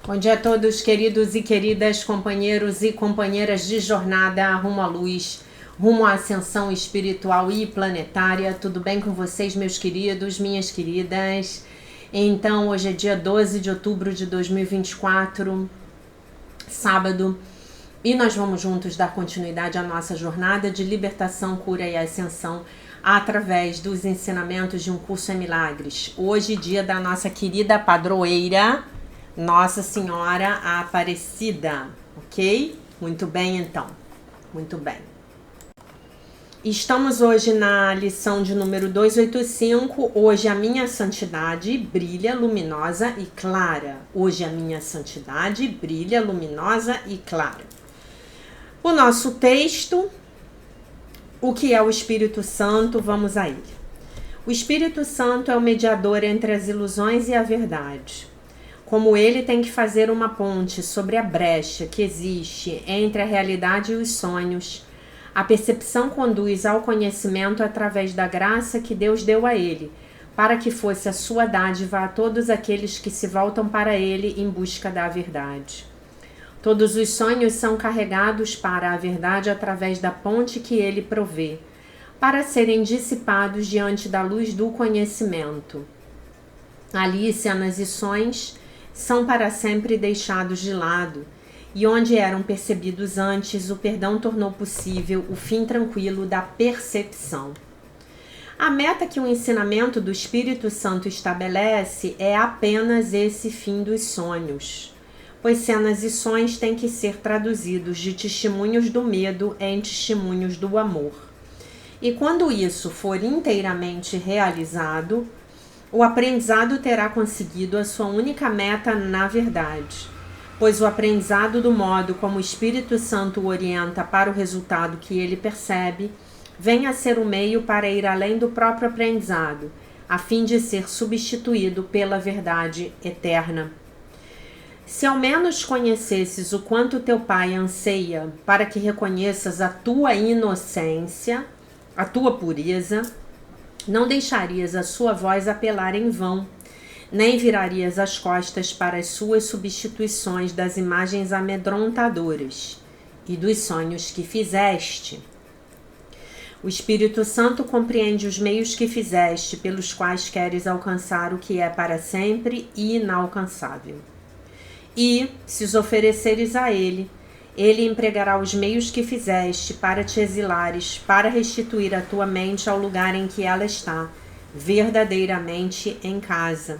Bom dia a todos, queridos e queridas, companheiros e companheiras de jornada rumo à luz, rumo à ascensão espiritual e planetária. Tudo bem com vocês, meus queridos, minhas queridas? Então, hoje é dia 12 de outubro de 2024, sábado, e nós vamos juntos dar continuidade à nossa jornada de libertação, cura e ascensão através dos ensinamentos de um curso em milagres. Hoje, dia da nossa querida padroeira, Nossa Senhora Aparecida, ok? Muito bem, então. Muito bem. Estamos hoje na lição de número 285. Hoje a minha santidade brilha, luminosa e clara. Hoje a minha santidade brilha, luminosa e clara. O nosso texto, o que é o Espírito Santo? Vamos a ele. O Espírito Santo é o mediador entre as ilusões e a verdade. Como ele tem que fazer uma ponte sobre a brecha que existe entre a realidade e os sonhos, a percepção conduz ao conhecimento através da graça que Deus deu a ele, para que fosse a sua dádiva a todos aqueles que se voltam para ele em busca da verdade. Todos os sonhos são carregados para a verdade através da ponte que ele provê, para serem dissipados diante da luz do conhecimento. Ali, cenas e sons são para sempre deixados de lado, e onde eram percebidos antes, o perdão tornou possível o fim tranquilo da percepção. A meta que o ensinamento do Espírito Santo estabelece é apenas esse fim dos sonhos, pois cenas e sons têm que ser traduzidos de testemunhos do medo em testemunhos do amor. E quando isso for inteiramente realizado, o aprendizado terá conseguido a sua única meta na verdade, pois o aprendizado do modo como o Espírito Santo o orienta para o resultado que ele percebe, vem a ser o meio para ir além do próprio aprendizado, a fim de ser substituído pela verdade eterna. Se ao menos conhecesses o quanto teu Pai anseia para que reconheças a tua inocência, a tua pureza, não deixarias a sua voz apelar em vão, nem virarias as costas para as suas substituições das imagens amedrontadoras e dos sonhos que fizeste. O Espírito Santo compreende os meios que fizeste pelos quais queres alcançar o que é para sempre e inalcançável. E, se os ofereceres a ele, ele empregará os meios que fizeste para te exilares, para restituir a tua mente ao lugar em que ela está, verdadeiramente em casa.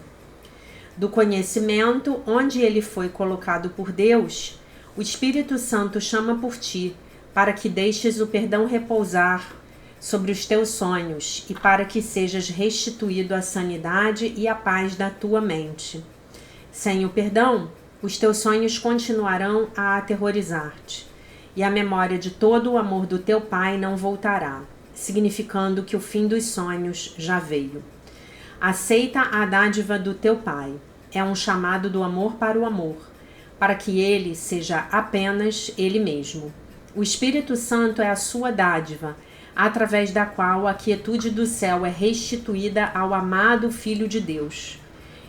Do conhecimento, onde ele foi colocado por Deus, o Espírito Santo chama por ti, para que deixes o perdão repousar sobre os teus sonhos e para que sejas restituído à sanidade e à paz da tua mente. Sem o perdão, os teus sonhos continuarão a aterrorizar-te, e a memória de todo o amor do teu Pai não voltará, significando que o fim dos sonhos já veio. Aceita a dádiva do teu Pai. É um chamado do amor para o amor, para que ele seja apenas ele mesmo. O Espírito Santo é a sua dádiva, através da qual a quietude do céu é restituída ao amado Filho de Deus.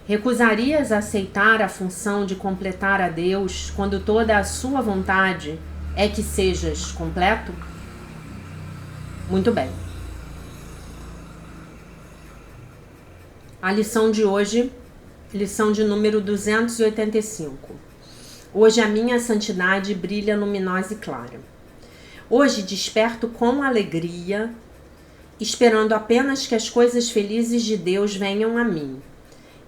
Recusarias aceitar a função de completar a Deus quando toda a sua vontade é que sejas completo? Muito bem. A lição de hoje, lição de número 285. Hoje a minha santidade brilha luminosa e clara. Hoje desperto com alegria, esperando apenas que as coisas felizes de Deus venham a mim.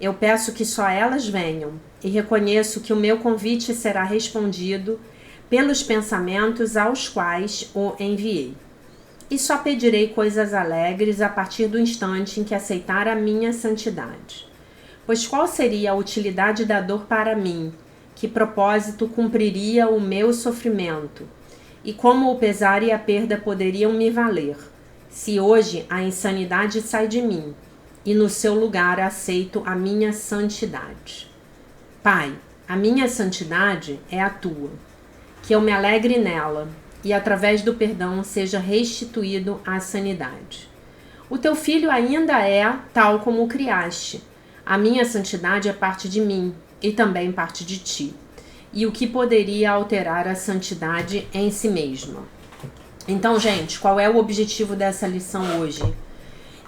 Eu peço que só elas venham e reconheço que o meu convite será respondido pelos pensamentos aos quais o enviei. E só pedirei coisas alegres a partir do instante em que aceitar a minha santidade. Pois qual seria a utilidade da dor para mim? Que propósito cumpriria o meu sofrimento? E como o pesar e a perda poderiam me valer, se hoje a insanidade sai de mim? E no seu lugar aceito a minha santidade. Pai, a minha santidade é a tua. Que eu me alegre nela e através do perdão seja restituído à sanidade. O teu filho ainda é tal como o criaste. A minha santidade é parte de mim e também parte de ti. E o que poderia alterar a santidade em si mesma. Então, gente, qual é o objetivo dessa lição hoje?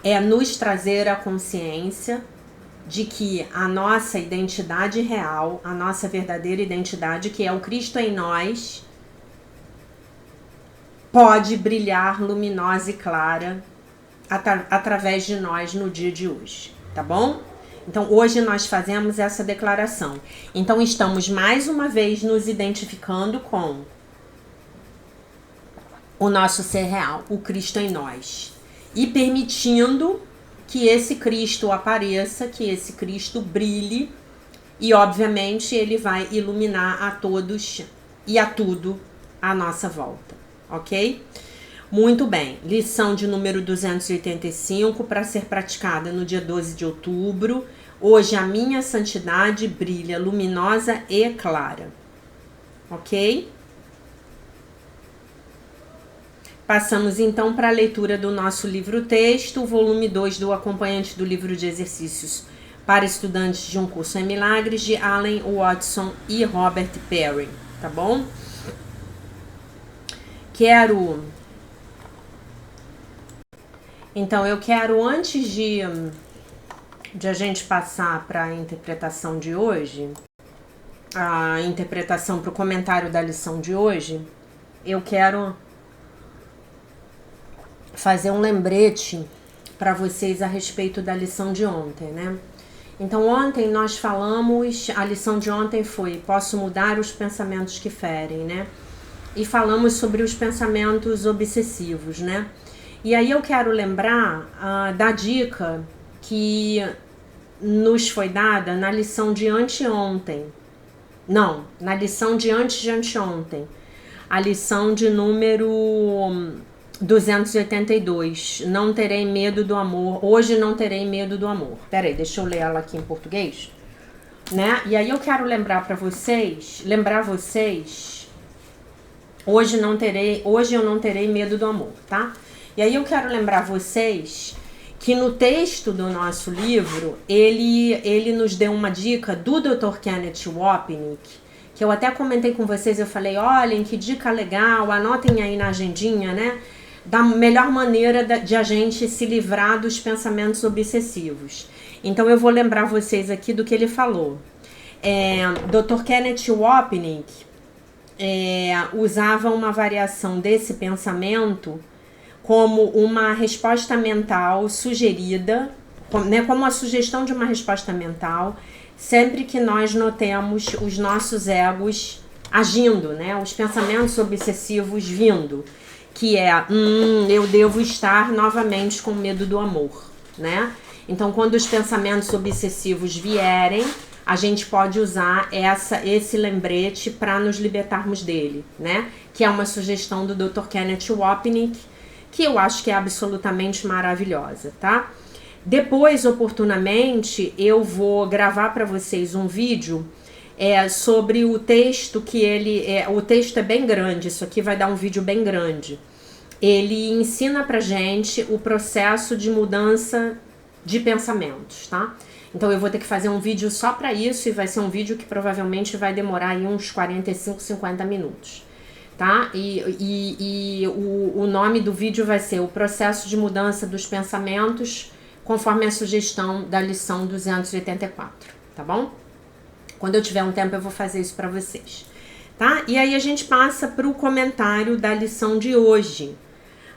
É nos trazer a consciência de que a nossa identidade real, a nossa verdadeira identidade, que é o Cristo em nós, pode brilhar luminosa e clara através de nós no dia de hoje, tá bom? Então, hoje nós fazemos essa declaração. Então, estamos mais uma vez nos identificando com o nosso ser real, o Cristo em nós. E permitindo que esse Cristo apareça, que esse Cristo brilhe. E, obviamente, ele vai iluminar a todos e a tudo à nossa volta, ok? Muito bem, lição de número 285 para ser praticada no dia 12 de outubro. Hoje a minha santidade brilha luminosa e clara, ok? Passamos então para a leitura do nosso livro-texto, volume 2 do acompanhante do livro de exercícios para estudantes de um curso em milagres, de Allen Watson e Robert Perry, tá bom? Então, eu quero, antes de a gente passar para a interpretação de hoje, a interpretação para o comentário da lição de hoje, eu quero fazer um lembrete para vocês a respeito da lição de ontem, né? Então, ontem nós falamos, a lição de ontem foi: posso mudar os pensamentos que ferem, né? E falamos sobre os pensamentos obsessivos, né? E aí eu quero lembrar da dica que nos foi dada na lição de anteontem. Não, na lição de antes de anteontem. A lição de número 282. Não terei medo do amor. Hoje não terei medo do amor. Peraí, deixa eu ler ela aqui em português. Né? E aí eu quero lembrar vocês, hoje eu não terei medo do amor, tá? E aí eu quero lembrar vocês que no texto do nosso livro, ele nos deu uma dica do Dr. Kenneth Wapnick, que eu até comentei com vocês, eu falei, olhem, que dica legal, anotem aí na agendinha, né? Da melhor maneira de a gente se livrar dos pensamentos obsessivos. Então eu vou lembrar vocês aqui do que ele falou. Dr. Kenneth Wapnick usava uma variação desse pensamento como uma resposta mental sugerida, né, como a sugestão de uma resposta mental, sempre que nós notemos os nossos egos agindo, né, os pensamentos obsessivos vindo, que eu devo estar novamente com medo do amor, né? Então, quando os pensamentos obsessivos vierem, a gente pode usar esse lembrete para nos libertarmos dele, né? Que é uma sugestão do Dr. Kenneth Wapnick, que eu acho que é absolutamente maravilhosa, tá? Depois, oportunamente, eu vou gravar para vocês um vídeo sobre o texto o texto é bem grande, isso aqui vai dar um vídeo bem grande. Ele ensina pra gente o processo de mudança de pensamentos, tá? Então eu vou ter que fazer um vídeo só para isso e vai ser um vídeo que provavelmente vai demorar aí uns 45, 50 minutos, tá? E o nome do vídeo vai ser o processo de mudança dos pensamentos conforme a sugestão da lição 284, tá bom? Quando eu tiver um tempo eu vou fazer isso para vocês, tá? E aí a gente passa para o comentário da lição de hoje.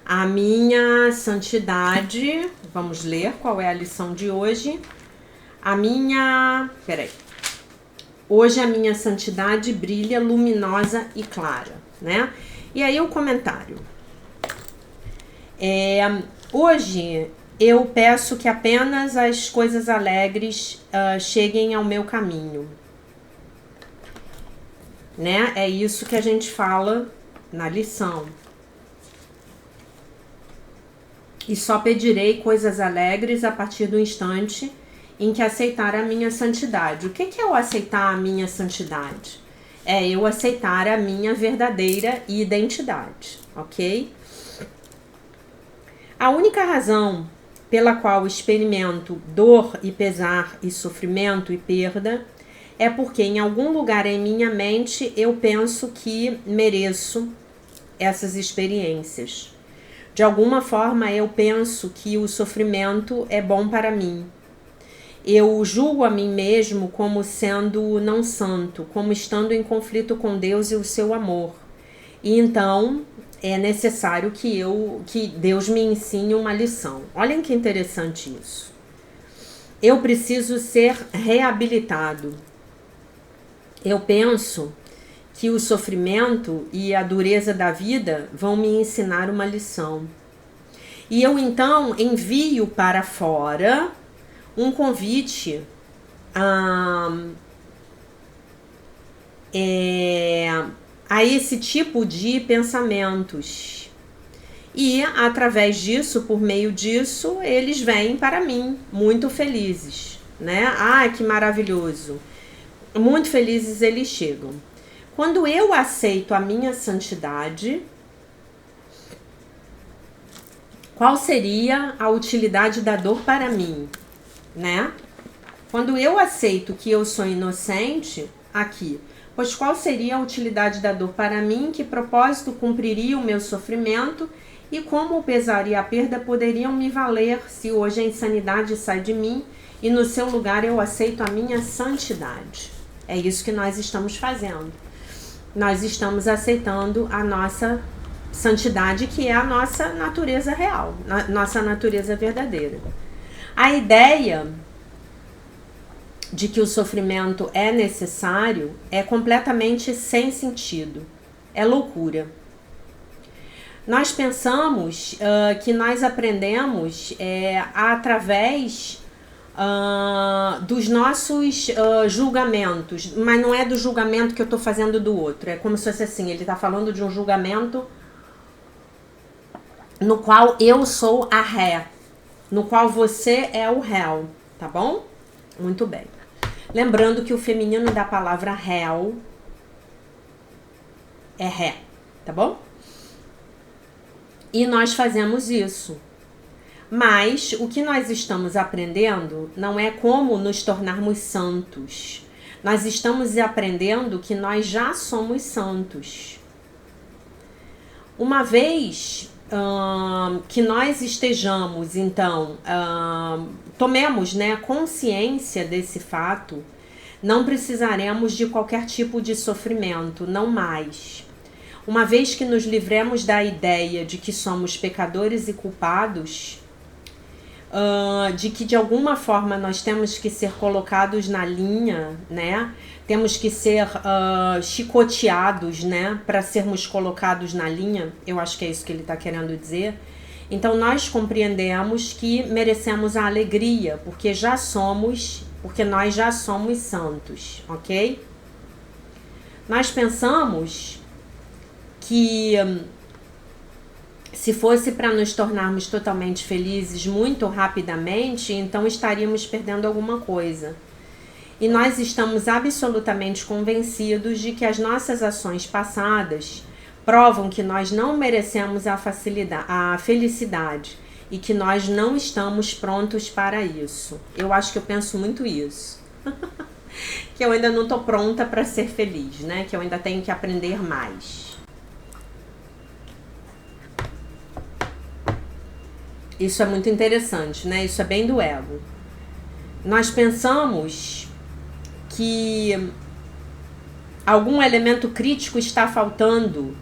A minha santidade, vamos ler qual é a lição de hoje. Hoje a minha santidade brilha luminosa e clara, né? E aí o comentário. Hoje eu peço que apenas as coisas alegres cheguem ao meu caminho, né? É isso que a gente fala na lição. E só pedirei coisas alegres a partir do instante em que aceitar a minha santidade. O que é o aceitar a minha santidade? É eu aceitar a minha verdadeira identidade, ok? A única razão pela qual experimento dor e pesar e sofrimento e perda é porque em algum lugar em minha mente eu penso que mereço essas experiências. De alguma forma eu penso que o sofrimento é bom para mim. Eu julgo a mim mesmo como sendo não santo, como estando em conflito com Deus e o seu amor. E então é necessário que Deus me ensine uma lição. Olhem que interessante isso. Eu preciso ser reabilitado. Eu penso que o sofrimento e a dureza da vida vão me ensinar uma lição. E eu então envio para fora um convite a esse tipo de pensamentos. E através disso, por meio disso, eles vêm para mim muito felizes, né? Ah, que maravilhoso! Muito felizes eles chegam. Quando eu aceito a minha santidade, qual seria a utilidade da dor para mim, né? Quando eu aceito que eu sou inocente, aqui, pois qual seria a utilidade da dor para mim? Que propósito cumpriria o meu sofrimento? E como o pesar e a perda poderiam me valer se hoje a insanidade sai de mim e no seu lugar eu aceito a minha santidade? É isso que nós estamos fazendo. Nós estamos aceitando a nossa santidade, que é a nossa natureza real, nossa natureza verdadeira. A ideia de que o sofrimento é necessário é completamente sem sentido, é loucura. Nós pensamos que nós aprendemos através dos nossos julgamentos, mas não é do julgamento que eu estou fazendo do outro, é como se fosse assim, ele está falando de um julgamento no qual eu sou a ré, no qual você é o réu, tá bom? Muito bem. Lembrando que o feminino da palavra réu é ré, tá bom? E nós fazemos isso. Mas o que nós estamos aprendendo não é como nos tornarmos santos. Nós estamos aprendendo que nós já somos santos. Uma vez que nós estejamos, então, tomemos, né, consciência desse fato, não precisaremos de qualquer tipo de sofrimento, não mais. Uma vez que nos livremos da ideia de que somos pecadores e culpados, de que de alguma forma nós temos que ser colocados na linha, né? Temos que ser chicoteados, né? Para sermos colocados na linha. Eu acho que é isso que ele está querendo dizer. Então nós compreendemos que merecemos a alegria, porque nós já somos santos, ok? Nós pensamos que se fosse para nos tornarmos totalmente felizes muito rapidamente, então estaríamos perdendo alguma coisa. E nós estamos absolutamente convencidos de que as nossas ações passadas provam que nós não merecemos a felicidade e que nós não estamos prontos para isso. Eu acho que eu penso muito isso. Que eu ainda não estou pronta para ser feliz, né? Que eu ainda tenho que aprender mais. Isso é muito interessante, né? Isso é bem do ego. Nós pensamos que algum elemento crítico está faltando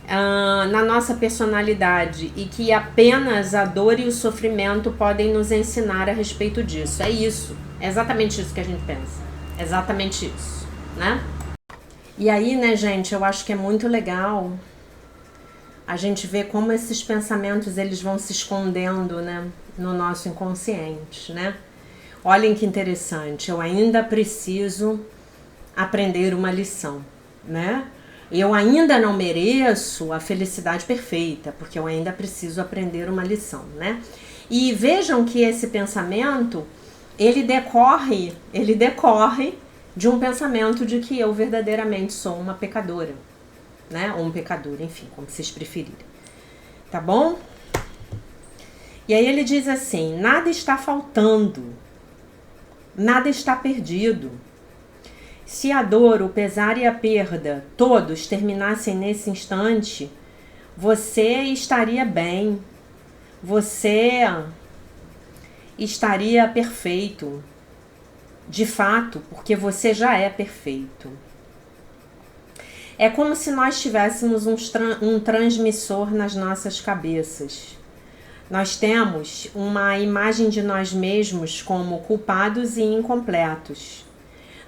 na nossa personalidade e que apenas a dor e o sofrimento podem nos ensinar a respeito disso. É isso. É exatamente isso que a gente pensa. É exatamente isso, né? E aí, né, gente, eu acho que é muito legal a gente vê como esses pensamentos eles vão se escondendo, né, no nosso inconsciente, né? Olhem que interessante, eu ainda preciso aprender uma lição, né? Eu ainda não mereço a felicidade perfeita, porque eu ainda preciso aprender uma lição, né? E vejam que esse pensamento, ele decorre de um pensamento de que eu verdadeiramente sou uma pecadora, né? Ou um pecador, enfim, como vocês preferirem. Tá bom? E aí ele diz assim: nada está faltando, nada está perdido. Se a dor, o pesar e a perda, todos terminassem nesse instante, você estaria bem, você estaria perfeito, de fato, porque você já é perfeito. É como se nós tivéssemos um transmissor nas nossas cabeças. Nós temos uma imagem de nós mesmos como culpados e incompletos.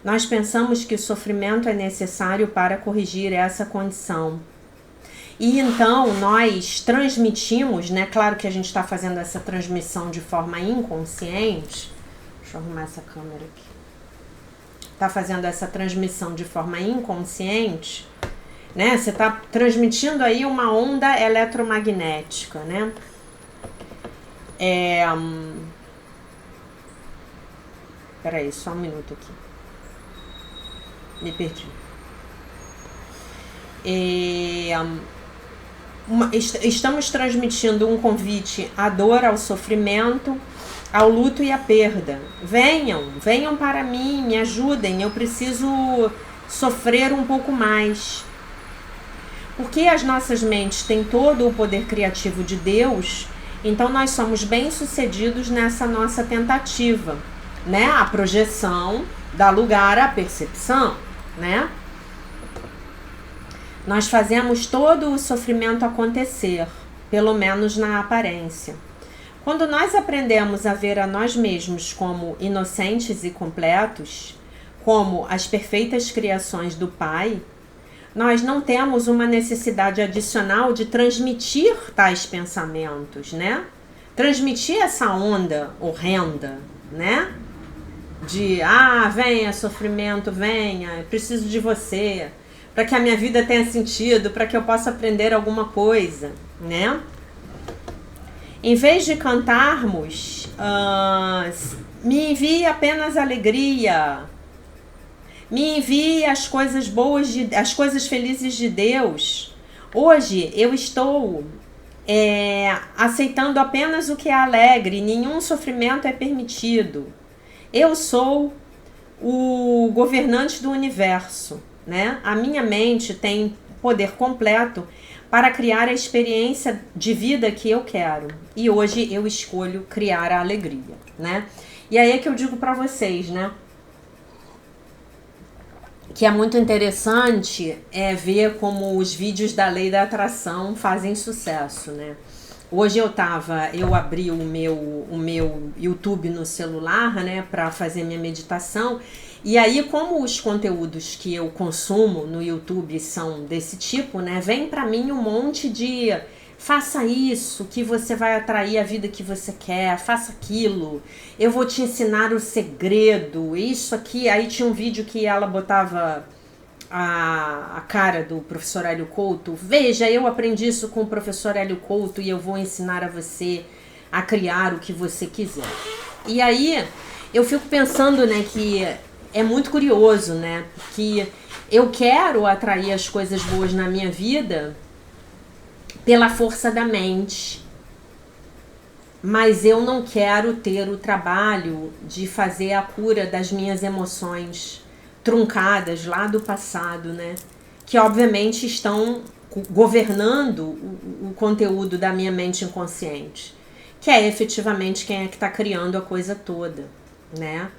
Nós pensamos que o sofrimento é necessário para corrigir essa condição. E então nós transmitimos, né? Claro que a gente está fazendo essa transmissão de forma inconsciente. Deixa eu arrumar essa câmera aqui. Está fazendo essa transmissão de forma inconsciente, né? Você está transmitindo aí uma onda eletromagnética, né? Peraí, só um minuto aqui. Me perdi. Estamos transmitindo um convite à dor, ao sofrimento, ao luto e à perda. Venham para mim, me ajudem, eu preciso sofrer um pouco mais. Porque as nossas mentes têm todo o poder criativo de Deus, então nós somos bem-sucedidos nessa nossa tentativa, né? A projeção dá lugar à percepção, né? Nós fazemos todo o sofrimento acontecer, pelo menos na aparência. Quando nós aprendemos a ver a nós mesmos como inocentes e completos, como as perfeitas criações do Pai, nós não temos uma necessidade adicional de transmitir tais pensamentos, né? Transmitir essa onda horrenda, né? De, venha sofrimento, venha, eu preciso de você, para que a minha vida tenha sentido, para que eu possa aprender alguma coisa, né? Em vez de cantarmos, me envie apenas alegria, me envie as coisas boas, as coisas felizes de Deus. Hoje eu estou aceitando apenas o que é alegre, nenhum sofrimento é permitido. Eu sou o governante do universo, né? A minha mente tem poder completo para criar a experiência de vida que eu quero. E hoje eu escolho criar a alegria, né? E aí é que eu digo para vocês, né? Que é muito interessante ver como os vídeos da lei da atração fazem sucesso, né? Hoje eu abri o meu YouTube no celular, né, para fazer minha meditação. E aí, como os conteúdos que eu consumo no YouTube são desse tipo, né, vem para mim um monte de faça isso, que você vai atrair a vida que você quer, faça aquilo, eu vou te ensinar o segredo, isso aqui. Aí tinha um vídeo que ela botava a cara do professor Hélio Couto. Veja, eu aprendi isso com o professor Hélio Couto e eu vou ensinar a você a criar o que você quiser. E aí eu fico pensando, né, que é muito curioso, né, que eu quero atrair as coisas boas na minha vida pela força da mente, mas eu não quero ter o trabalho de fazer a cura das minhas emoções truncadas lá do passado, né? Que obviamente estão governando o conteúdo da minha mente inconsciente, que é efetivamente quem é que está criando a coisa toda, né?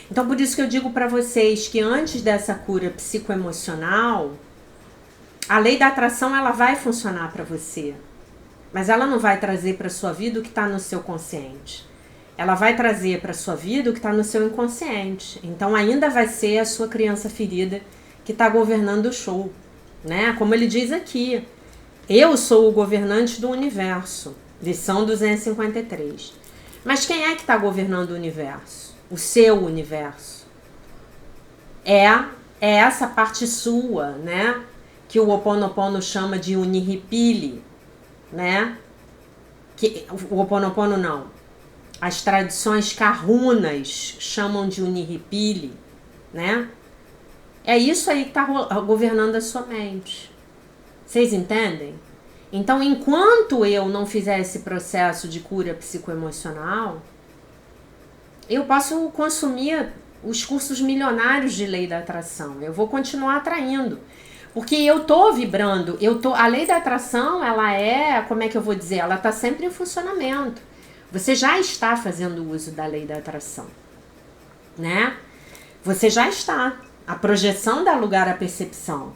Então por isso que eu digo para vocês que antes dessa cura psicoemocional, a lei da atração ela vai funcionar para você, mas ela não vai trazer para sua vida o que está no seu consciente. Ela vai trazer para sua vida o que está no seu inconsciente. Então ainda vai ser a sua criança ferida que está governando o show, né? Como ele diz aqui, eu sou o governante do universo, lição 253. Mas quem é que está governando o universo? O seu universo. É essa parte sua, né? Que o Ho Oponopono chama de Unihipili, né? Que o Ho Oponopono não. As tradições kahunas chamam de Unihipili, né? É isso aí que está governando a sua mente. Vocês entendem? Então, enquanto eu não fizer esse processo de cura psicoemocional, eu posso consumir os cursos milionários de lei da atração. Eu vou continuar atraindo. Porque eu tô vibrando, a lei da atração, ela é, como é que eu vou dizer? Ela tá sempre em funcionamento. Você já está fazendo uso da lei da atração, né? Você já está. A projeção dá lugar à percepção.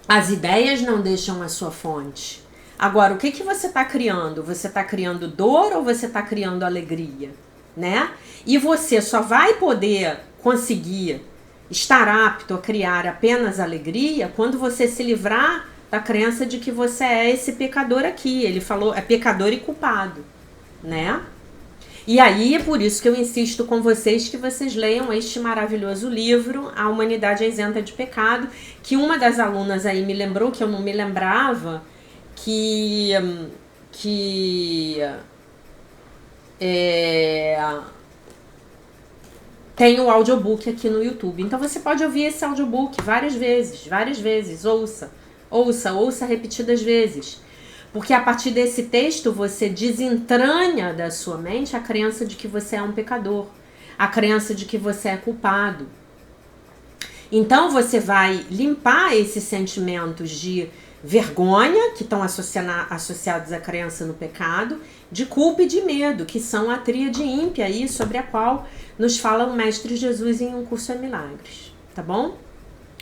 As ideias não deixam a sua fonte. Agora, o que que você está criando? Você está criando dor ou você está criando alegria, né? E você só vai poder conseguir estar apto a criar apenas alegria quando você se livrar da crença de que você é esse pecador aqui. Ele falou, é pecador e culpado, né? E aí, é por isso que eu insisto com vocês que vocês leiam este maravilhoso livro, A Humanidade é Isenta de Pecado, que uma das alunas aí me lembrou, que eu não me lembrava, tem o audiobook aqui no YouTube. Então você pode ouvir esse audiobook várias vezes, ouça repetidas vezes. Porque a partir desse texto você desentranha da sua mente a crença de que você é um pecador, a crença de que você é culpado. Então você vai limpar esses sentimentos de vergonha, que estão associados à crença no pecado, de culpa e de medo, que são a tríade ímpia aí, sobre a qual nos fala o Mestre Jesus em Um Curso em Milagres, tá bom?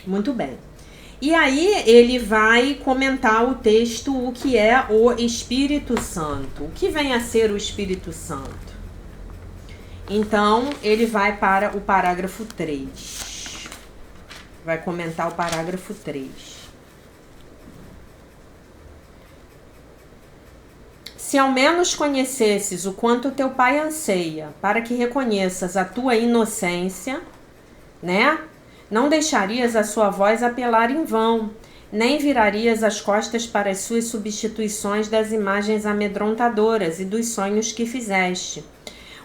Muito bem. E aí ele vai comentar o texto, o que é o Espírito Santo. O que vem a ser o Espírito Santo? Então, ele vai para o parágrafo 3. Vai comentar o parágrafo 3. Se ao menos conhecesses o quanto teu pai anseia para que reconheças a tua inocência, né? Não deixarias a sua voz apelar em vão, nem virarias as costas para as suas substituições das imagens amedrontadoras e dos sonhos que fizeste.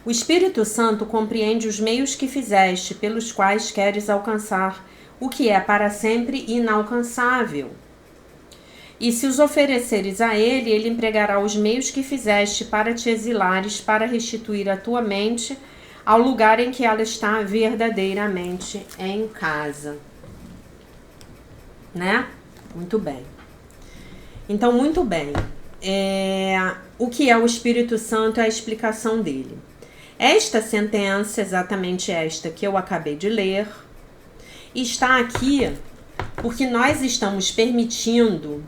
O Espírito Santo compreende os meios que fizeste, pelos quais queres alcançar o que é para sempre inalcançável. E se os ofereceres a ele, ele empregará os meios que fizeste para te exilares, para restituir a tua mente ao lugar em que ela está verdadeiramente em casa. Né? Muito bem. Então, muito bem. O que é o Espírito Santo é a explicação dele. Esta sentença, exatamente esta que eu acabei de ler, está aqui porque nós estamos permitindo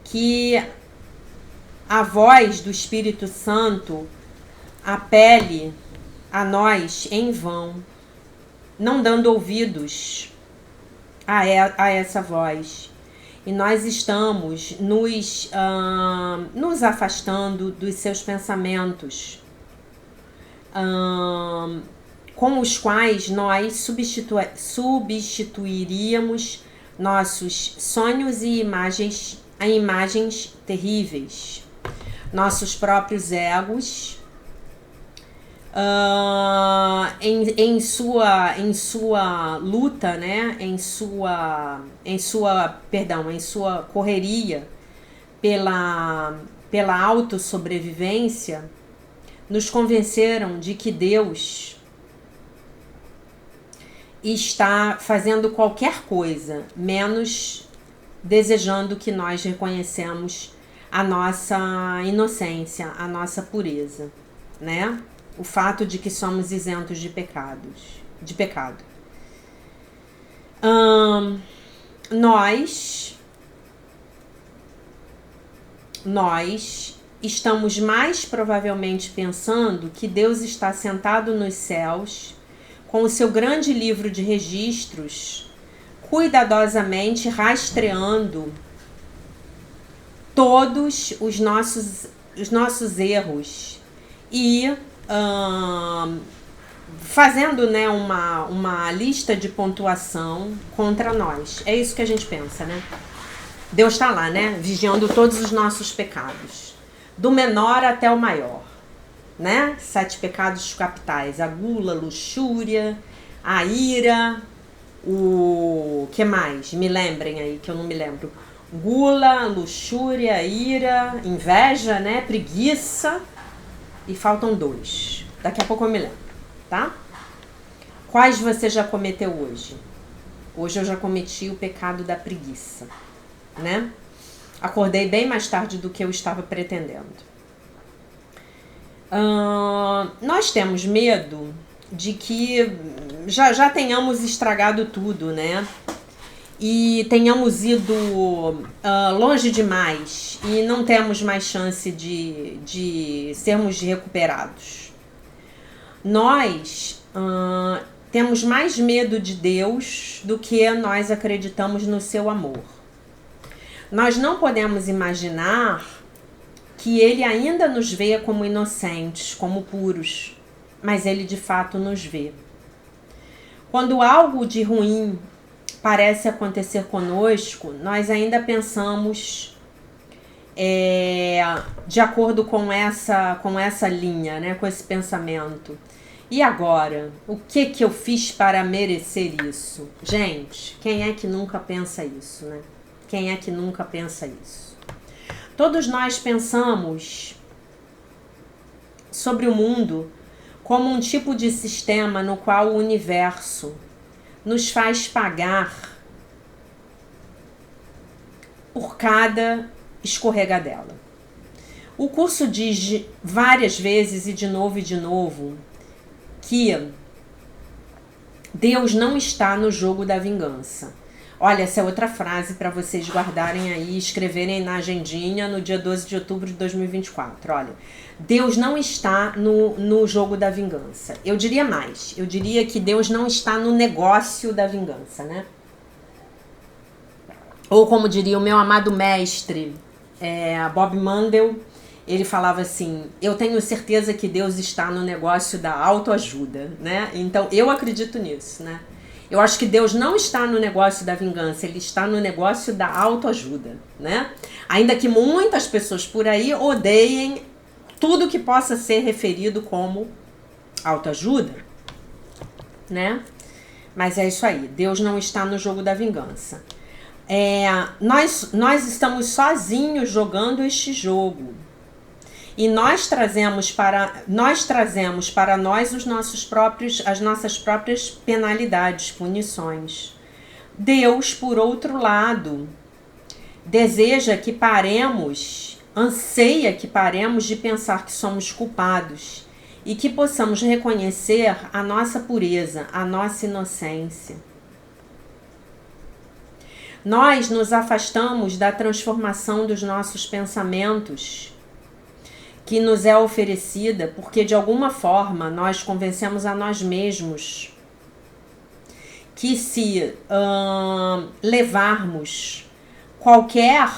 que a voz do Espírito Santo apele a nós em vão, não dando ouvidos a essa voz. E nós estamos nos afastando dos seus pensamentos, com os quais nós substituiríamos nossos sonhos e imagens a imagens terríveis, nossos próprios egos, em sua luta, né? em sua correria pela autossobrevivência, nos convenceram de que Deus está fazendo qualquer coisa, menos desejando que nós reconhecemos a nossa inocência, a nossa pureza, né? O fato de que somos isentos de pecado. Nós estamos mais provavelmente pensando que Deus está sentado nos céus com o seu grande livro de registros, cuidadosamente rastreando todos os nossos erros e fazendo, né, uma lista de pontuação contra nós. É isso que a gente pensa, né? Deus está lá, né, vigiando todos os nossos pecados, do menor até o maior, né? 7 pecados capitais: a gula, a luxúria, a ira, o que mais? Me lembrem aí, que eu não me lembro. Gula, luxúria, ira, inveja, né? Preguiça. E faltam 2. Daqui a pouco eu me lembro. tá? Quais você já cometeu hoje? Hoje eu já cometi o pecado da preguiça, né? Acordei bem mais tarde do que eu estava pretendendo. Nós temos medo de que já tenhamos estragado tudo, né? E tenhamos ido longe demais e não temos mais chance de sermos recuperados. Nós temos mais medo de Deus do que nós acreditamos no seu amor. Nós não podemos imaginar que Ele ainda nos vê como inocentes, como puros, mas Ele de fato nos vê. Quando algo de ruim parece acontecer conosco, nós ainda pensamos de acordo com essa linha, né, com esse pensamento. E agora? O que eu fiz para merecer isso? Gente, quem é que nunca pensa isso, né? Quem é que nunca pensa isso? Todos nós pensamos sobre o mundo como um tipo de sistema no qual o universo nos faz pagar por cada escorregadela. O curso diz várias vezes e de novo que Deus não está no jogo da vingança. Olha, essa é outra frase para vocês guardarem aí e escreverem na agendinha no dia 12 de outubro de 2024. Olha, Deus não está no jogo da vingança. Eu diria mais, eu diria que Deus não está no negócio da vingança, né? Ou como diria o meu amado mestre, Bob Mandel, ele falava assim: eu tenho certeza que Deus está no negócio da autoajuda, né? Então eu acredito nisso, né? Eu acho que Deus não está no negócio da vingança, Ele está no negócio da autoajuda, né? Ainda que muitas pessoas por aí odeiem tudo que possa ser referido como autoajuda, né? Mas é isso aí, Deus não está no jogo da vingança. Nós estamos sozinhos jogando este jogo. E nós trazemos para nós as nossas próprias penalidades, punições. Deus, por outro lado, anseia que paremos de pensar que somos culpados e que possamos reconhecer a nossa pureza, a nossa inocência. Nós nos afastamos da transformação dos nossos pensamentos que nos é oferecida, porque de alguma forma nós convencemos a nós mesmos que se levarmos qualquer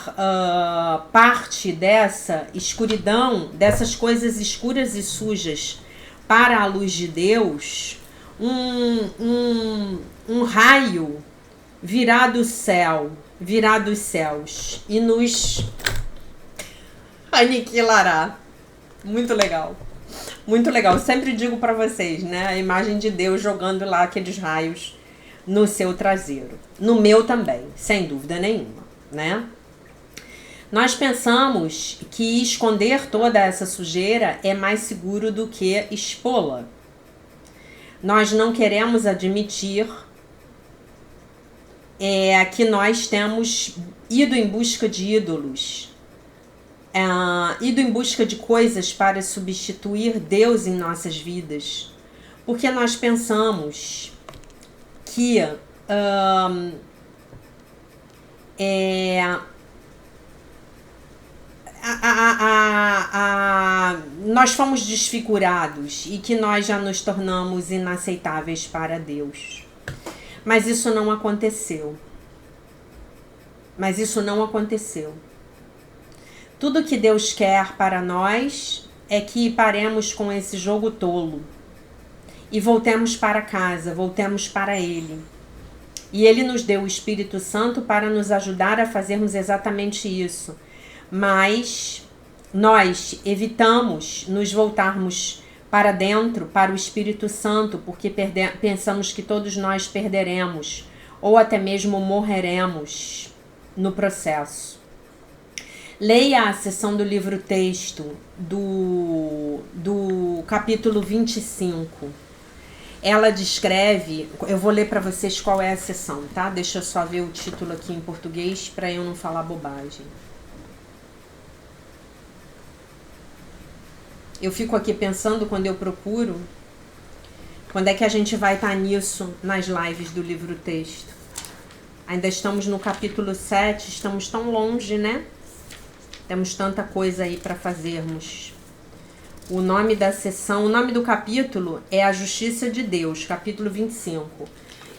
parte dessa escuridão, dessas coisas escuras e sujas para a luz de Deus, um raio virá dos céus e nos aniquilará. Muito legal. Muito legal. Eu sempre digo para vocês, né? A imagem de Deus jogando lá aqueles raios no seu traseiro. No meu também, sem dúvida nenhuma, né? Nós pensamos que esconder toda essa sujeira é mais seguro do que expô-la. Nós não queremos admitir que nós temos ido em busca de ídolos, ido em busca de coisas para substituir Deus em nossas vidas, porque nós pensamos que nós fomos desfigurados e que nós já nos tornamos inaceitáveis para Deus. Mas isso não aconteceu. Tudo que Deus quer para nós é que paremos com esse jogo tolo e voltemos para casa, voltemos para Ele. E Ele nos deu o Espírito Santo para nos ajudar a fazermos exatamente isso. Mas nós evitamos nos voltarmos para dentro, para o Espírito Santo, porque pensamos que todos nós perderemos ou até mesmo morreremos no processo. Leia a seção do livro-texto do capítulo 25. ela descreve, eu vou ler para vocês qual é a sessão, tá? Deixa eu só ver o título aqui em português para eu não falar bobagem. Eu fico aqui pensando quando eu procuro, quando é que a gente vai estar nisso nas lives do livro-texto. Ainda estamos no capítulo 7, estamos tão longe, né? Temos tanta coisa aí para fazermos. O nome da sessão, o nome do capítulo é A Justiça de Deus, capítulo 25.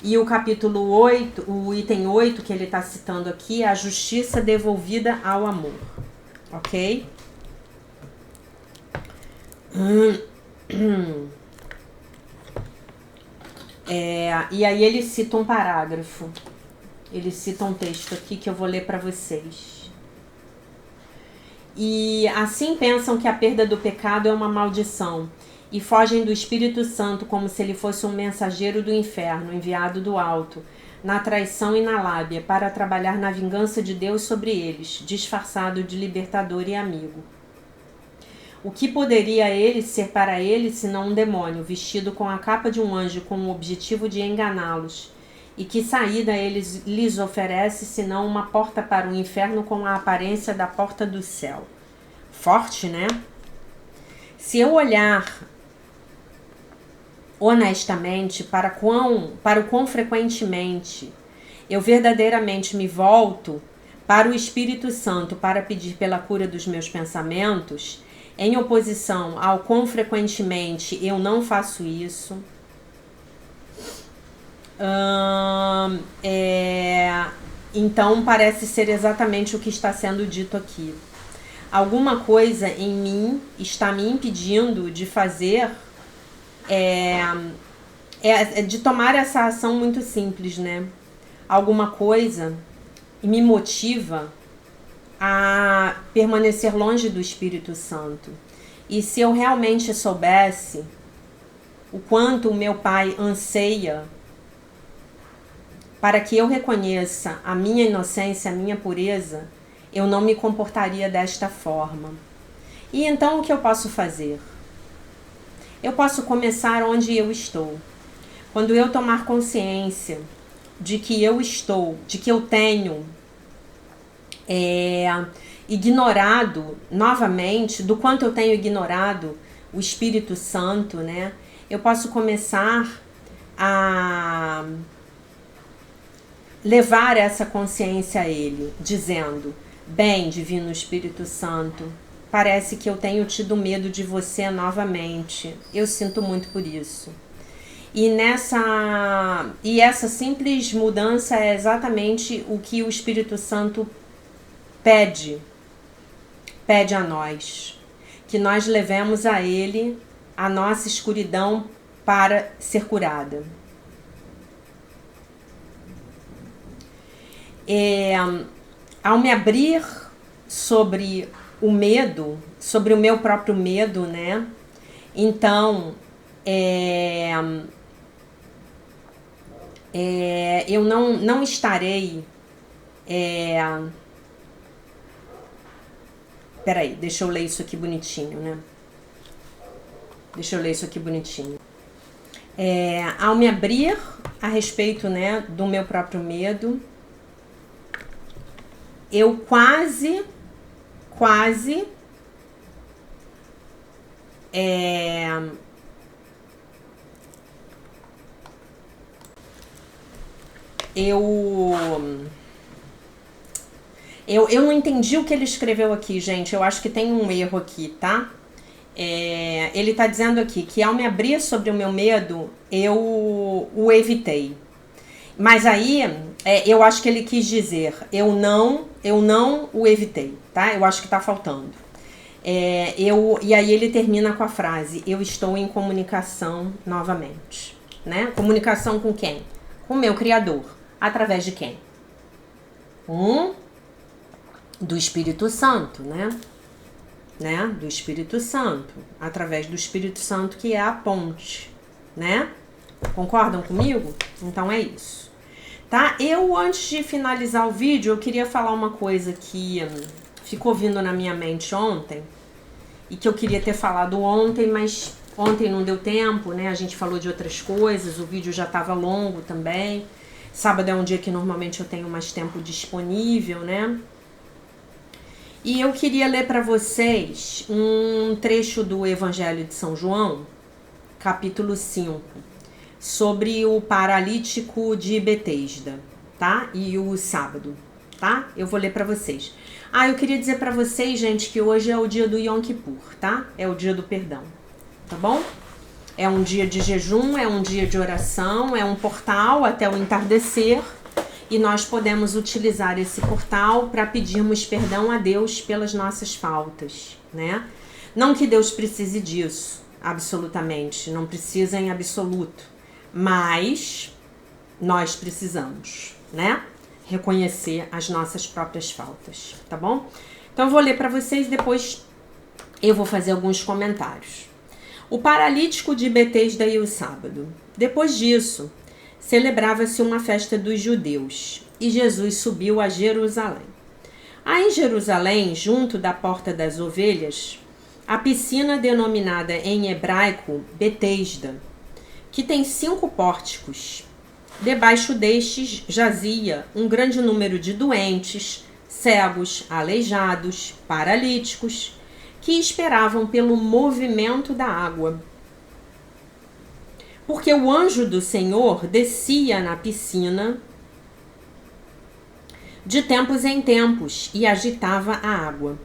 E o capítulo 8, o item 8 que ele está citando aqui é a justiça devolvida ao amor. Ok? E aí ele cita um parágrafo. Ele cita um texto aqui que eu vou ler para vocês. E assim pensam que a perda do pecado é uma maldição e fogem do Espírito Santo como se ele fosse um mensageiro do inferno, enviado do alto, na traição e na lábia, para trabalhar na vingança de Deus sobre eles, disfarçado de libertador e amigo. O que poderia ele ser para eles senão um demônio, vestido com a capa de um anjo com o objetivo de enganá-los? E que saída eles lhes oferece, senão uma porta para o inferno com a aparência da porta do céu? Forte, né? Se eu olhar honestamente para o quão frequentemente eu verdadeiramente me volto para o Espírito Santo para pedir pela cura dos meus pensamentos, em oposição ao quão frequentemente eu não faço isso, então parece ser exatamente o que está sendo dito aqui. Alguma coisa em mim está me impedindo de fazer, de tomar essa ação muito simples, né? Alguma coisa me motiva a permanecer longe do Espírito Santo. E se eu realmente soubesse o quanto o meu Pai anseia para que eu reconheça a minha inocência, a minha pureza, eu não me comportaria desta forma. E então o que eu posso fazer? Eu posso começar onde eu estou. Quando eu tomar consciência de que eu tenho ignorado novamente, do quanto eu tenho ignorado o Espírito Santo, né? Eu posso começar a levar essa consciência a Ele, dizendo: bem, Divino Espírito Santo, parece que eu tenho tido medo de você novamente. Eu sinto muito por isso. E essa simples mudança é exatamente o que o Espírito Santo pede a nós. Que nós levemos a Ele a nossa escuridão para ser curada. Ao me abrir sobre o medo, sobre o meu próprio medo, né? Então, eu não estarei... Peraí, deixa eu ler isso aqui bonitinho, né? Deixa eu ler isso aqui bonitinho. Ao me abrir a respeito, né, do meu próprio medo, eu quase eu não entendi o que ele escreveu aqui, gente. Eu acho que tem um erro aqui, tá? Ele tá dizendo aqui que ao me abrir sobre o meu medo, eu o evitei. Mas aí, eu acho que ele quis dizer, eu não o evitei, tá? Eu acho que tá faltando. E aí ele termina com a frase: eu estou em comunicação novamente, né? Comunicação com quem? Com o meu Criador. Através de quem? Do Espírito Santo, né? Do Espírito Santo. Através do Espírito Santo, que é a ponte, né? Concordam comigo? Então é isso. Tá? Antes de finalizar o vídeo, eu queria falar uma coisa que ficou vindo na minha mente ontem e que eu queria ter falado ontem, mas Ontem não deu tempo, né? A gente falou de outras coisas, o vídeo já estava longo também. Sábado é um dia que normalmente eu tenho mais tempo disponível, né? E eu queria ler para vocês um trecho do Evangelho de São João, capítulo 5, sobre o paralítico de Betesda, tá? E o sábado, tá? Eu vou ler para vocês. Eu queria dizer para vocês, gente, que hoje é o dia do Yom Kippur, tá? É o dia do perdão, tá bom? É um dia de jejum, é um dia de oração, é um portal até o entardecer e nós podemos utilizar esse portal para pedirmos perdão a Deus pelas nossas faltas, né? Não que Deus precise disso, absolutamente, não precisa em absoluto, mas nós precisamos, né? Reconhecer as nossas próprias faltas, tá bom? Então eu vou ler para vocês, depois eu vou fazer alguns comentários. O paralítico de Betesda e o sábado. Depois disso, celebrava-se uma festa dos judeus e Jesus subiu a Jerusalém. Há em Jerusalém, junto da Porta das Ovelhas, a piscina denominada em hebraico Betesda, que tem 5 pórticos. Debaixo destes jazia um grande número de doentes, cegos, aleijados, paralíticos, que esperavam pelo movimento da água. Porque o anjo do Senhor descia na piscina de tempos em tempos e agitava a água.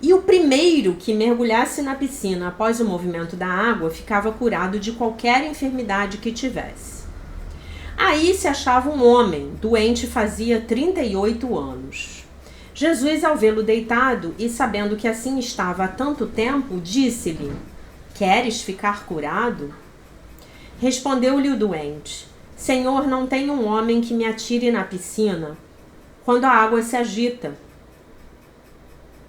E o primeiro que mergulhasse na piscina após o movimento da água ficava curado de qualquer enfermidade que tivesse. Aí se achava um homem, doente fazia 38 anos. Jesus, ao vê-lo deitado e sabendo que assim estava há tanto tempo, disse-lhe: Queres ficar curado? Respondeu-lhe o doente: Senhor, não tenho um homem que me atire na piscina quando a água se agita.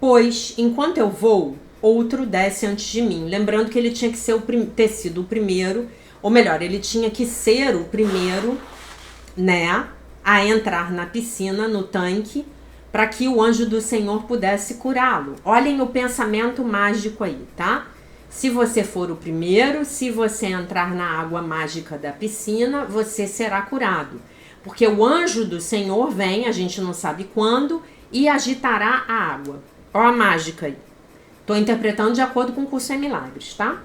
Pois, enquanto eu vou, outro desce antes de mim. Lembrando que ele tinha que ter sido o primeiro, ou melhor, ele tinha que ser o primeiro, né, a entrar na piscina, no tanque, para que o anjo do Senhor pudesse curá-lo. Olhem o pensamento mágico aí, tá? Se você for o primeiro, se você entrar na água mágica da piscina, você será curado. Porque o anjo do Senhor vem, a gente não sabe quando, e agitará a água. Ó a mágica aí. Estou interpretando de acordo com o curso em milagres, tá?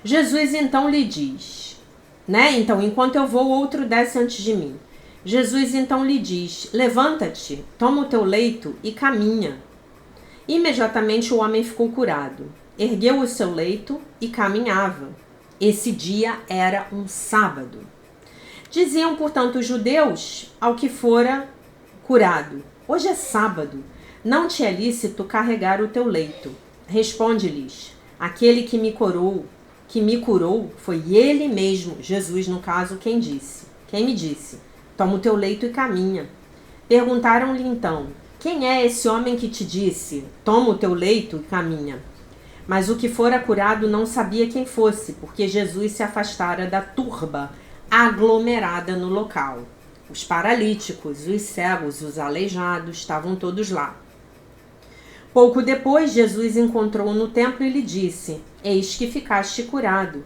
Jesus então lhe diz, né? Então, enquanto eu vou, outro desce antes de mim. Jesus então lhe diz: Levanta-te, toma o teu leito e caminha. Imediatamente o homem ficou curado. Ergueu o seu leito e caminhava. Esse dia era um sábado. Diziam, portanto, os judeus ao que fora curado: Hoje é sábado, não te é lícito carregar o teu leito. Responde-lhes: Aquele que me curou foi ele mesmo, Jesus no caso, quem me disse: Toma o teu leito e caminha. Perguntaram-lhe então: Quem é esse homem que te disse: Toma o teu leito e caminha? Mas o que fora curado não sabia quem fosse, porque Jesus se afastara da turba aglomerada no local. Os paralíticos, os cegos, os aleijados estavam todos lá. Pouco depois, Jesus encontrou-o no templo e lhe disse: Eis que ficaste curado.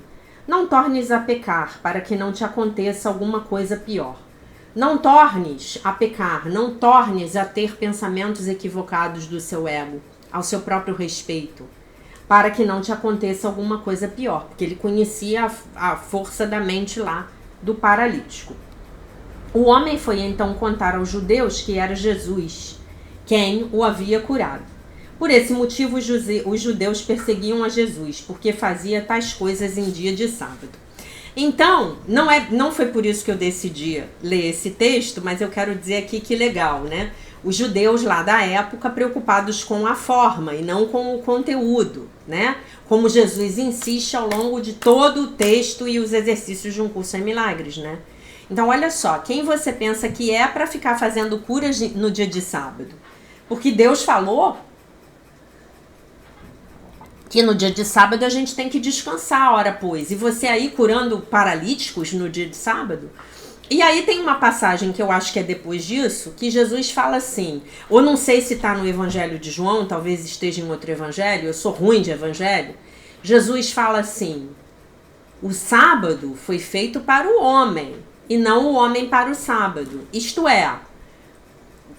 Não tornes a pecar, para que não te aconteça alguma coisa pior. Não tornes a pecar, não tornes a ter pensamentos equivocados do seu ego, ao seu próprio respeito, para que não te aconteça alguma coisa pior, porque ele conhecia a força da mente lá do paralítico. O homem foi então contar aos judeus que era Jesus quem o havia curado. Por esse motivo, os judeus perseguiam a Jesus, porque fazia tais coisas em dia de sábado. Então, não foi por isso que eu decidi ler esse texto, mas eu quero dizer aqui que legal, né? Os judeus lá da época preocupados com a forma e não com o conteúdo, né? Como Jesus insiste ao longo de todo o texto e os exercícios de um curso em milagres, né? Então, olha só, quem você pensa que é para ficar fazendo curas no dia de sábado? Porque Deus falou que no dia de sábado a gente tem que descansar, ora pois. E você aí curando paralíticos no dia de sábado? E aí tem uma passagem que eu acho que é depois disso, que Jesus fala assim, ou não sei se está no Evangelho de João, talvez esteja em outro evangelho, eu sou ruim de evangelho, Jesus fala assim: o sábado foi feito para o homem e não o homem para o sábado. Isto é,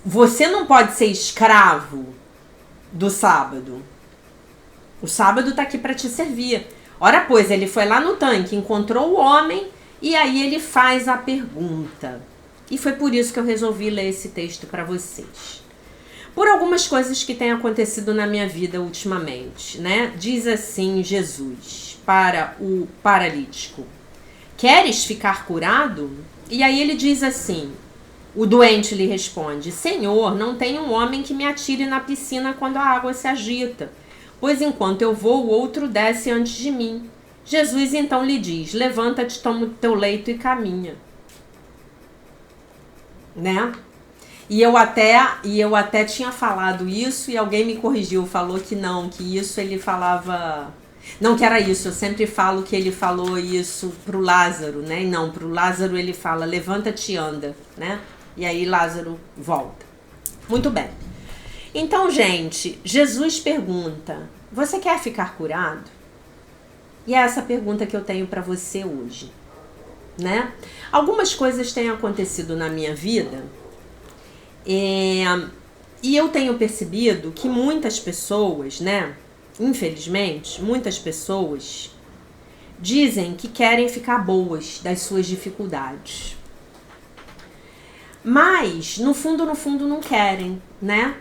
você não pode ser escravo do sábado. O sábado está aqui para te servir. Ora, pois, ele foi lá no tanque, encontrou o homem e aí ele faz a pergunta. E foi por isso que eu resolvi ler esse texto para vocês. Por algumas coisas que têm acontecido na minha vida ultimamente, né? Diz assim Jesus para o paralítico: queres ficar curado? E aí ele diz assim, o doente lhe responde: Senhor, não tem um homem que me atire na piscina quando a água se agita, pois enquanto eu vou, o outro desce antes de mim. Jesus então lhe diz: levanta-te, toma o teu leito e caminha. Né? E eu até tinha falado isso e alguém me corrigiu, falou que não, que isso ele falava... Não que era isso, eu sempre falo que ele falou isso pro Lázaro, né? E não, pro Lázaro ele fala: levanta-te e anda, né? E aí Lázaro volta. Muito bem. Então, gente, Jesus pergunta: você quer ficar curado? E é essa pergunta que eu tenho para você hoje, né? Algumas coisas têm acontecido na minha vida e eu tenho percebido que muitas pessoas, né? Infelizmente, muitas pessoas dizem que querem ficar boas das suas dificuldades. Mas, no fundo, não querem, né?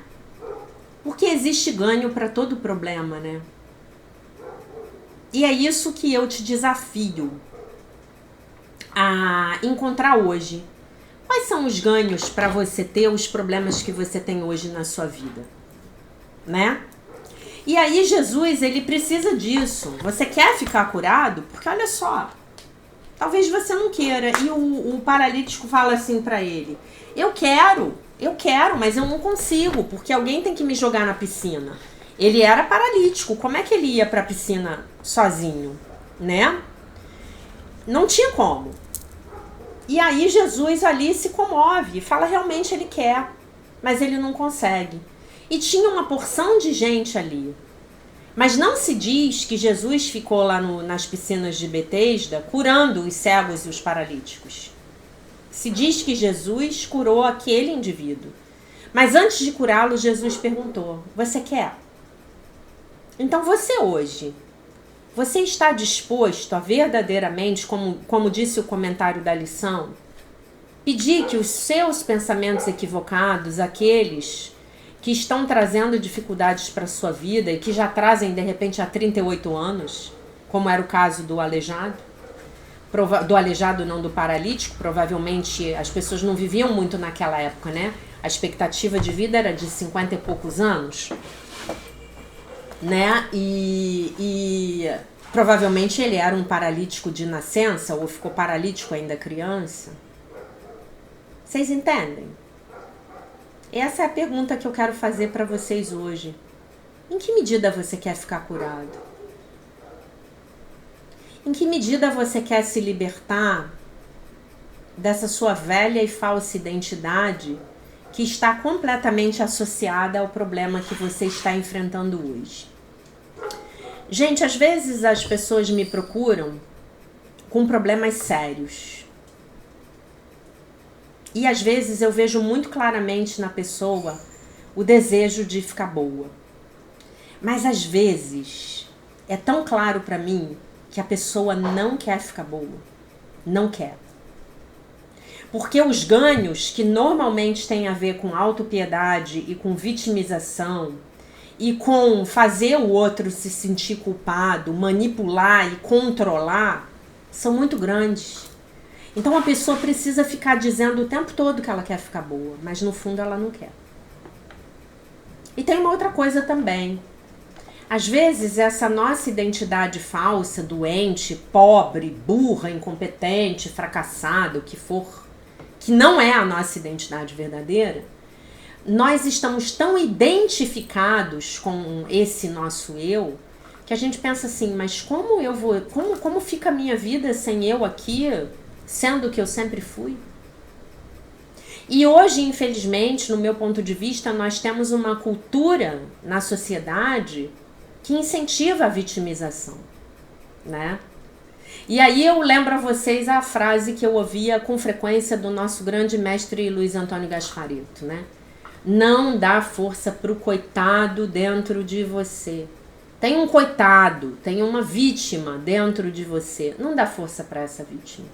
Porque existe ganho para todo problema, né? E é isso que eu te desafio a encontrar hoje. Quais são os ganhos para você ter os problemas que você tem hoje na sua vida, né? E aí Jesus, ele precisa disso. Você quer ficar curado? Porque olha só, talvez você não queira. E o paralítico fala assim para ele: eu quero, mas eu não consigo, porque alguém tem que me jogar na piscina. Ele era paralítico, como é que ele ia para a piscina sozinho, né? Não tinha como. E aí Jesus ali se comove e fala: realmente ele quer, mas ele não consegue. E tinha uma porção de gente ali. Mas não se diz que Jesus ficou lá nas piscinas de Betesda curando os cegos e os paralíticos. Se diz que Jesus curou aquele indivíduo. Mas antes de curá-lo, Jesus perguntou: você quer? Então você hoje, você está disposto a verdadeiramente, como disse o comentário da lição, pedir que os seus pensamentos equivocados, aqueles que estão trazendo dificuldades para a sua vida e que já trazem de repente há 38 anos, como era o caso do aleijado, do paralítico, provavelmente as pessoas não viviam muito naquela época, né? A expectativa de vida era de 50 e poucos anos, né? E provavelmente ele era um paralítico de nascença ou ficou paralítico ainda criança. Vocês entendem? Essa é a pergunta que eu quero fazer para vocês hoje. Em que medida você quer ficar curado? Em que medida você quer se libertar dessa sua velha e falsa identidade que está completamente associada ao problema que você está enfrentando hoje? Gente, às vezes as pessoas me procuram com problemas sérios. E às vezes eu vejo muito claramente na pessoa o desejo de ficar boa. Mas às vezes é tão claro para mim que a pessoa não quer ficar boa. Não quer. Porque os ganhos que normalmente têm a ver com autopiedade e com vitimização e com fazer o outro se sentir culpado, manipular e controlar, são muito grandes. Então a pessoa precisa ficar dizendo o tempo todo que ela quer ficar boa, mas no fundo ela não quer. E tem uma outra coisa também. Às vezes essa nossa identidade falsa, doente, pobre, burra, incompetente, fracassada, o que for, que não é a nossa identidade verdadeira, nós estamos tão identificados com esse nosso eu, que a gente pensa assim: mas como fica a minha vida sem eu aqui, sendo que eu sempre fui? E hoje, infelizmente, no meu ponto de vista, nós temos uma cultura na sociedade que incentiva a vitimização. né? E aí eu lembro a vocês a frase que eu ouvia com frequência do nosso grande mestre Luiz Antônio Gasparito, né? Não dá força pro coitado dentro de você. Tem um coitado, tem uma vítima dentro de você. Não dá força para essa vítima.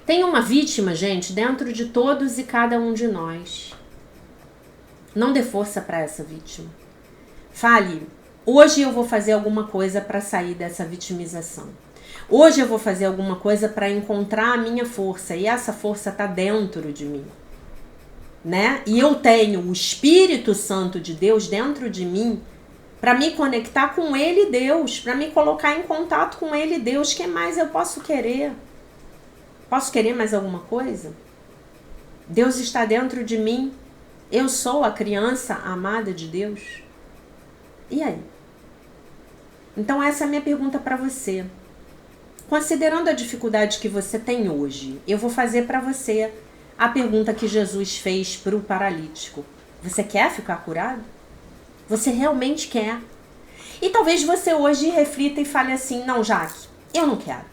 Tem uma vítima, gente, dentro de todos e cada um de nós. Não dê força para essa vítima. Fale, hoje eu vou fazer alguma coisa para sair dessa vitimização. Hoje eu vou fazer alguma coisa para encontrar a minha força. E essa força está dentro de mim, né? E eu tenho o Espírito Santo de Deus dentro de mim para me conectar com Ele, Deus, para me colocar em contato com Ele, Deus. O que mais eu posso querer? Posso querer mais alguma coisa? Deus está dentro de mim. Eu sou a criança amada de Deus. E aí? Então essa é a minha pergunta para você. Considerando a dificuldade que você tem hoje, eu vou fazer para você a pergunta que Jesus fez para o paralítico. Você quer ficar curado? Você realmente quer? E talvez você hoje reflita e fale assim, não, Jaque, eu não quero.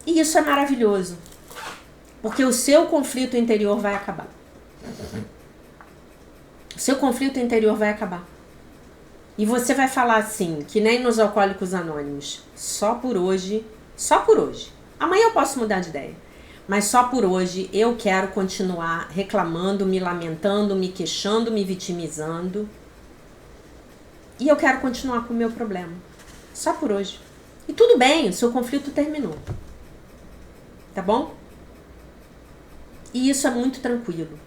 E isso é maravilhoso, porque o seu conflito interior vai acabar. O seu conflito interior vai acabar. E você vai falar assim, que nem nos Alcoólicos Anônimos, só por hoje. Amanhã eu posso mudar de ideia. Mas só por hoje eu quero continuar reclamando, me lamentando, me queixando, me vitimizando. E eu quero continuar com o meu problema. Só por hoje. E tudo bem, o seu conflito terminou. Tá bom? E isso é muito tranquilo.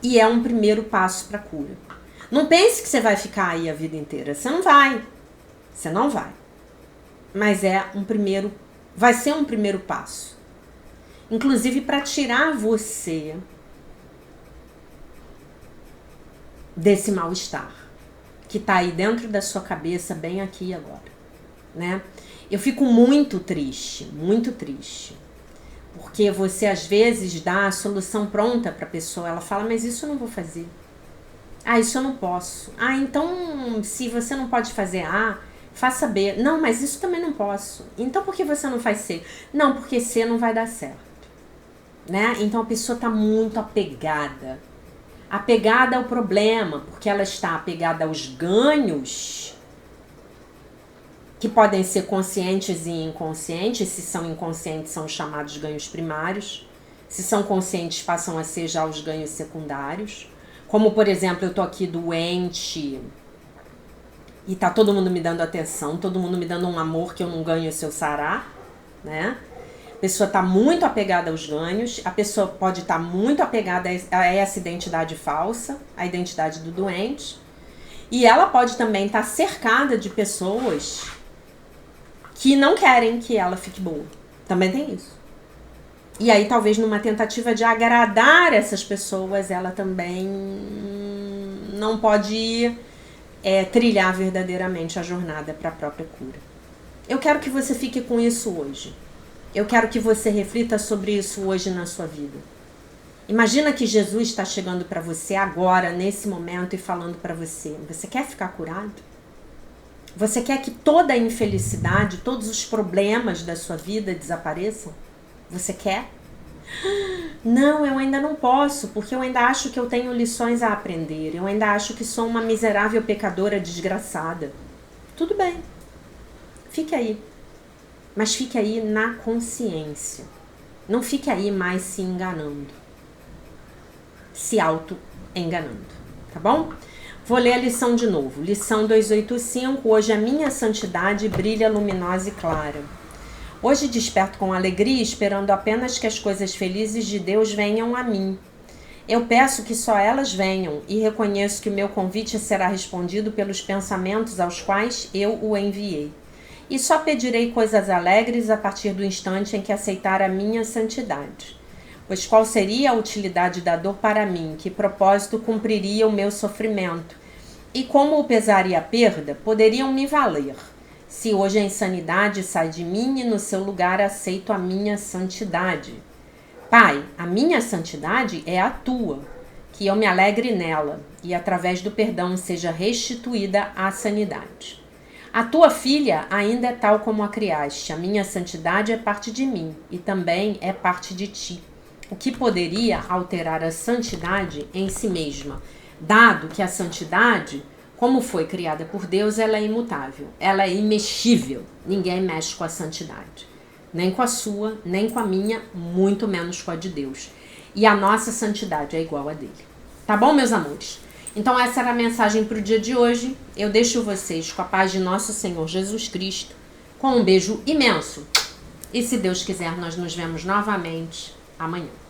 E é um primeiro passo para a cura. Não pense que você vai ficar aí a vida inteira. Você não vai. Você não vai. Mas vai ser um primeiro passo. Inclusive para tirar você desse mal-estar que tá aí dentro da sua cabeça, bem aqui e agora, né? Eu fico muito triste, porque você às vezes dá a solução pronta para a pessoa, ela fala, mas isso eu não vou fazer. Ah, isso eu não posso. Ah, então se você não pode fazer A, faça B. Não, mas isso também não posso. Então por que você não faz C? Não, porque C não vai dar certo, né? Então a pessoa está muito apegada ao problema, porque ela está apegada aos ganhos, que podem ser conscientes e inconscientes. Se são inconscientes, são chamados ganhos primários. Se são conscientes, passam a ser já os ganhos secundários. Como, por exemplo, eu tô aqui doente e tá todo mundo me dando atenção, todo mundo me dando um amor que eu não ganho se eu sarar, né? A pessoa tá muito apegada aos ganhos, a pessoa pode estar muito apegada a essa identidade falsa, a identidade do doente, e ela pode também estar cercada de pessoas que não querem que ela fique boa. Também tem isso. E aí, talvez numa tentativa de agradar essas pessoas, ela também não pode trilhar verdadeiramente a jornada para a própria cura. Eu quero que você fique com isso hoje. Eu quero que você reflita sobre isso hoje na sua vida. Imagina que Jesus está chegando para você agora, nesse momento, e falando para você, você quer ficar curado? Você quer que toda a infelicidade, todos os problemas da sua vida desapareçam? Você quer? Não, eu ainda não posso, porque eu ainda acho que eu tenho lições a aprender. Eu ainda acho que sou uma miserável pecadora desgraçada. Tudo bem. Fique aí. Mas fique aí na consciência. Não fique aí mais se enganando. Se auto-enganando. Tá bom? Vou ler a lição de novo. Lição 285. Hoje a minha santidade brilha luminosa e clara. Hoje desperto com alegria, esperando apenas que as coisas felizes de Deus venham a mim. Eu peço que só elas venham e reconheço que o meu convite será respondido pelos pensamentos aos quais eu o enviei. E só pedirei coisas alegres a partir do instante em que aceitar a minha santidade. Pois qual seria a utilidade da dor para mim? Que propósito cumpriria o meu sofrimento? E como o pesar e a perda poderiam me valer? Se hoje a insanidade sai de mim e no seu lugar aceito a minha santidade. Pai, a minha santidade é a tua, que eu me alegre nela e através do perdão seja restituída a sanidade. A tua filha ainda é tal como a criaste. A minha santidade é parte de mim e também é parte de ti. O que poderia alterar a santidade em si mesma? Dado que a santidade, como foi criada por Deus, ela é imutável, ela é imexível. Ninguém mexe com a santidade. Nem com a sua, nem com a minha, muito menos com a de Deus. E a nossa santidade é igual a dele. Tá bom, meus amores? Então essa era a mensagem para o dia de hoje. Eu deixo vocês com a paz de nosso Senhor Jesus Cristo, com um beijo imenso. E se Deus quiser, nós nos vemos novamente amanhã.